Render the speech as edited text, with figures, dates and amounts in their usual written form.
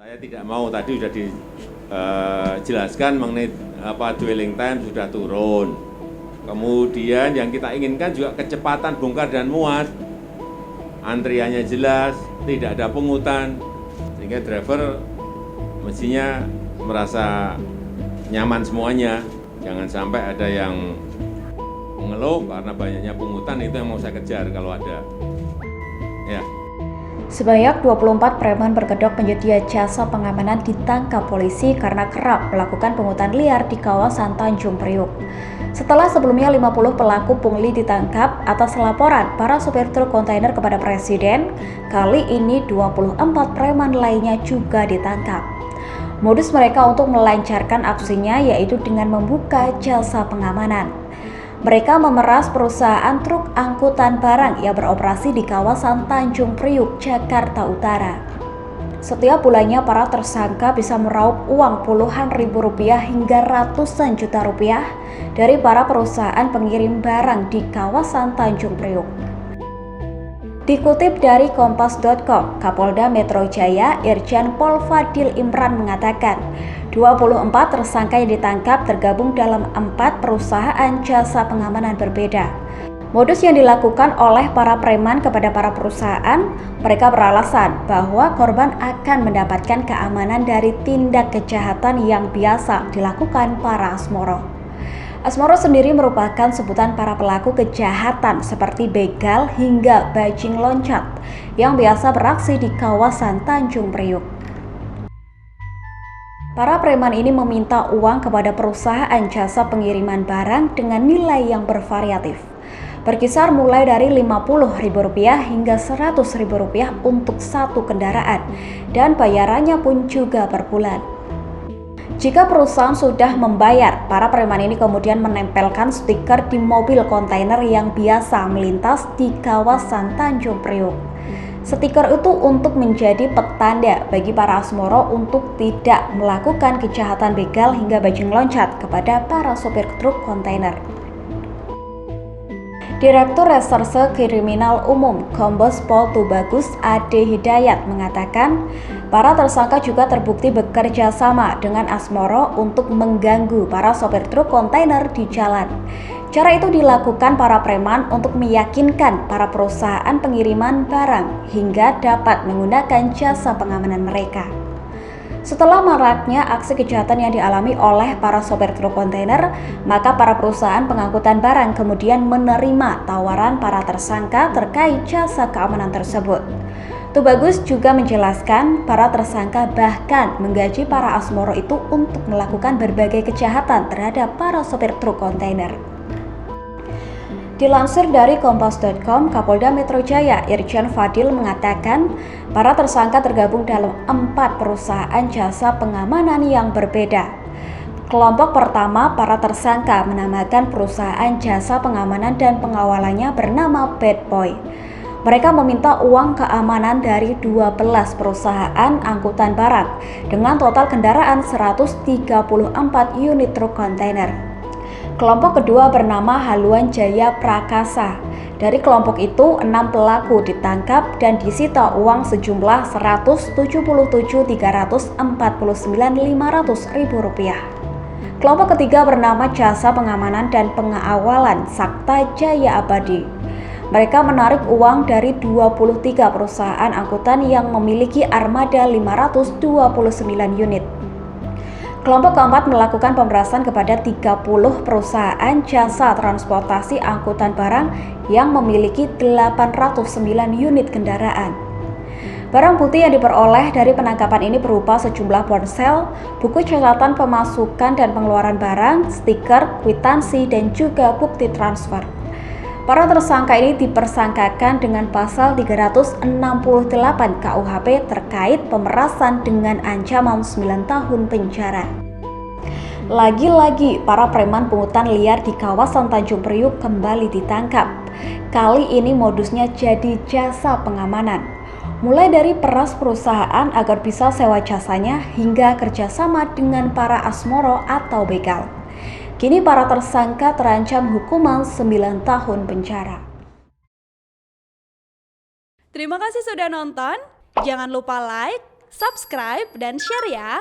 Saya tidak mau, tadi sudah dijelaskan mengenai dwelling time sudah turun. Kemudian yang kita inginkan juga kecepatan bongkar dan muat. Antriannya jelas, tidak ada pungutan, sehingga driver mestinya merasa nyaman semuanya. Jangan sampai ada yang mengeluh karena banyaknya pungutan, itu yang mau saya kejar kalau ada. Ya. Sebanyak 24 preman berkedok penyedia jasa pengamanan ditangkap polisi karena kerap melakukan pungutan liar di kawasan Tanjung Priuk. Setelah sebelumnya 50 pelaku pungli ditangkap atas laporan para supir truk kontainer kepada Presiden, kali ini 24 preman lainnya juga ditangkap. Modus mereka untuk melancarkan aksinya yaitu dengan membuka jasa pengamanan. Mereka memeras perusahaan truk angkutan barang yang beroperasi di kawasan Tanjung Priuk, Jakarta Utara. Setiap bulannya para tersangka bisa meraup uang puluhan ribu rupiah hingga ratusan juta rupiah dari para perusahaan pengirim barang di kawasan Tanjung Priuk. Dikutip dari Kompas.com, Kapolda Metro Jaya Irjen Pol Fadil Imran mengatakan, 24 tersangka yang ditangkap tergabung dalam 4 perusahaan jasa pengamanan berbeda. Modus yang dilakukan oleh para preman kepada para perusahaan, mereka beralasan bahwa korban akan mendapatkan keamanan dari tindak kejahatan yang biasa dilakukan para asmoro. Asmoro sendiri merupakan sebutan para pelaku kejahatan seperti begal hingga bajing loncat yang biasa beraksi di kawasan Tanjung Priuk. Para preman ini meminta uang kepada perusahaan jasa pengiriman barang dengan nilai yang bervariatif, berkisar mulai dari Rp50.000 hingga Rp100.000 untuk satu kendaraan, dan bayarannya pun juga per bulan. Jika perusahaan sudah membayar, para preman ini kemudian menempelkan stiker di mobil kontainer yang biasa melintas di kawasan Tanjung Priuk. Stiker itu untuk menjadi petanda bagi para asmoro untuk tidak melakukan kejahatan begal hingga bajing loncat kepada para sopir truk kontainer. Direktur Reserse Kriminal Umum Kombes Pol Tubagus Ade Hidayat mengatakan, para tersangka juga terbukti bekerja sama dengan asmoro untuk mengganggu para sopir truk kontainer di jalan. Cara itu dilakukan para preman untuk meyakinkan para perusahaan pengiriman barang hingga dapat menggunakan jasa pengamanan mereka. Setelah maraknya aksi kejahatan yang dialami oleh para sopir truk kontainer, maka para perusahaan pengangkutan barang kemudian menerima tawaran para tersangka terkait jasa keamanan tersebut. Tubagus juga menjelaskan para tersangka bahkan menggaji para asmoro itu untuk melakukan berbagai kejahatan terhadap para sopir truk kontainer. Dilansir dari Kompas.com, Kapolda Metro Jaya Irjen Fadil mengatakan, para tersangka tergabung dalam 4 perusahaan jasa pengamanan yang berbeda. Kelompok pertama, para tersangka menamakan perusahaan jasa pengamanan dan pengawalannya bernama Bad Boy. Mereka meminta uang keamanan dari 12 perusahaan angkutan barang dengan total kendaraan 134 unit truk kontainer. Kelompok kedua bernama Haluan Jaya Prakasa. Dari kelompok itu, 6 pelaku ditangkap dan disita uang sejumlah Rp177.349.500. Kelompok ketiga bernama Jasa Pengamanan dan Pengawalan Sakta Jaya Abadi. Mereka menarik uang dari 23 perusahaan angkutan yang memiliki armada 529 unit. Kelompok keempat melakukan pemerasan kepada 30 perusahaan jasa transportasi angkutan barang yang memiliki 809 unit kendaraan. Barang bukti yang diperoleh dari penangkapan ini berupa sejumlah ponsel, buku catatan pemasukan dan pengeluaran barang, stiker, kwitansi, dan juga bukti transfer. Para tersangka ini dipersangkakan dengan pasal 368 KUHP terkait pemerasan dengan ancaman 9 tahun penjara. Lagi-lagi para preman pungutan liar di kawasan Tanjung Priuk kembali ditangkap. Kali ini modusnya jadi jasa pengamanan. Mulai dari peras perusahaan agar bisa sewa jasanya hingga kerjasama dengan para asmoro atau begal. Kini para tersangka terancam hukuman 9 tahun penjara. Terima kasih sudah nonton. Jangan lupa like, subscribe, dan share ya.